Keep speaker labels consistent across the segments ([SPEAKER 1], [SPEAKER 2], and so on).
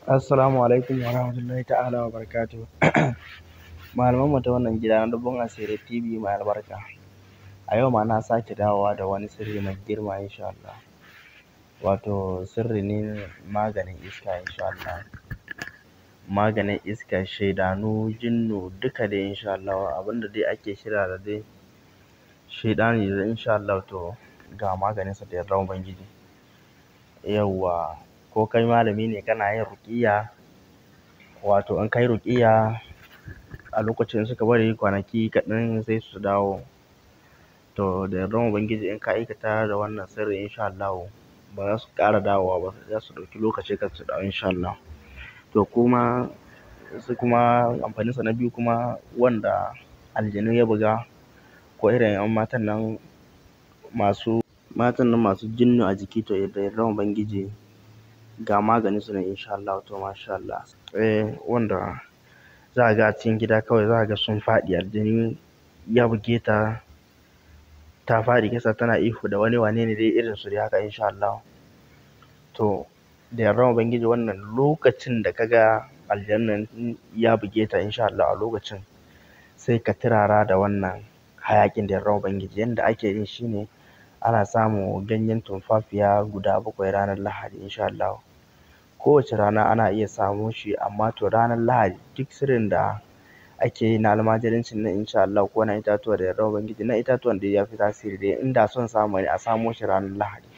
[SPEAKER 1] Assalamu alaikum wa rahmatullahi ta'ala wa barakatuhu. Malamanmu ta wannan gida na Dubun Asiri TV mai albarka. A yau ma na sake dawowa da wani sirri mai girma insha Allah. Wato sirri ne maganin iska insha Allah. Maganin iska, shaidanu, jinnu duka dai insha Allah. Abinda dai ake shirya da dai shaidani da insha Allah to ga maganinsa da yardar Ubangiji. Yawwa, ko kai malami ne kana yin ruƙiyya, wato in kai ruƙiyya a lokacin suka bari kwanaki kaɗan sai su dawo. To da yardar Ubangiji in ka aikata da wannan sirri insha Allah ba za su ƙara dawowa ba, za su ɗauki lokaci kan su dawo insha Allah. To kuma amfaninsa na biyu kuma wanda aljanu ya buga ko irin 'yan matan nan masu jinnu a jiki, to da yardar Ubangiji ga maganinsu ne insha Allah. To masha Allah. Wanda za a ga cikin gida kawai za a ga sun faɗi, aljani ya buge ta, ta faɗi ƙasa tana ihu da wani wane ne dai irin su dai haka insha Allah. To da yardar Ubangiji wannan lokacin da ka ga aljanin ya buge ta insha Allah a lokacin sai ka turara da wannan hayaƙin da yardar Ubangiji. Yanda ake yin shi ne ana samun ganyen tumfafiya guda 7 ranar Lahadi insha Allah. Kowace rana ana iya samo shi, amma to ranar Lahadi duk sirrin da ake yi na almajirancin nan insha Allah ko na itatuwa da yardar Ubangiji, na itatuwan dai ya fi tasiri dai inda son samu ne a samo shi ranar Lahadi.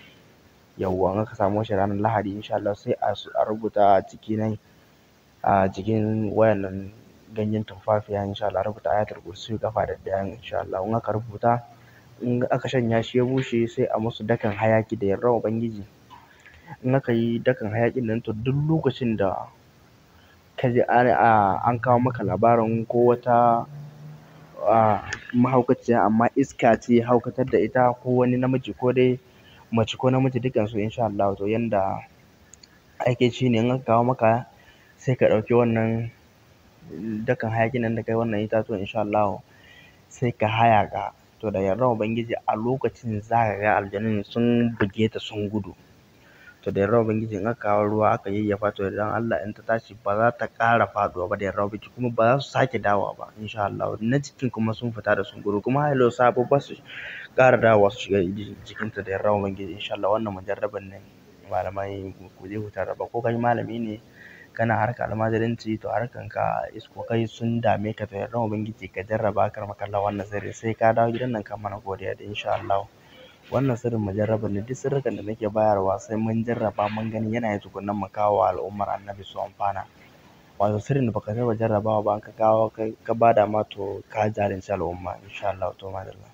[SPEAKER 1] Yawwa in aka samo shi ranar Lahadi insha Allah sai a rubuta a jiki nan a jikin wayannan ganyen tumfafiya insha Allah, rubuta ayatul kursi ƙafa ɗaya insha Allah. In aka rubuta, in aka shanya shi ya bushe sai a musu dakan hayaƙi da yardar Ubangiji. In aka yi dakan hayaƙin nan to duk lokacin da ka ji an kawo maka labarin ko wata mahaukaciya amma iska ce haukatar da ita, ko wani namiji ko dai mace ko namiji dukansu insha Allah, to yanda ake shi ne in aka kawo maka sai ka ɗauki wannan dakan hayaƙin nan da kai wannan itatuwan insha Allah sai ka hayaƙa. To da yardar Ubangiji a lokacin za ka ga aljanun sun buge ta sun gudu. To da yardar Ubangiji in aka kawo ruwa aka yayyafa, to idan Allah in ta tashi ba za ta ƙara faɗuwa ba da yardar Ubangiji, kuma ba za su sake dawowa ba insha Allah. Na jikin kuma sun fita da sun gudu, kuma hailo sabo ba su ƙara dawowa su shiga jikinta da yardar Ubangiji insha Allah. Wannan mujarraban ne malamai ku je ku jarraba. Ko kai malami ne kana harkar almajiranci, to harkanka iskokai sun dame ka, to yardar Ubangiji ka jarraba kar makalla wannan sirri sai ka dawo gidan nan kan mana godiya da insha Allah. Wannan sirrin mujarraban ne, duk sirrikan da nake bayarwa sai mun jarraba mun gani yana yi tukunnan mu kawo wa al'ummar annabi su amfana. Wato sirrin da baka taɓa jarrabawa ba in ka kawo ka bada ma to ka zalunci al'umma insha Allah. To madalla.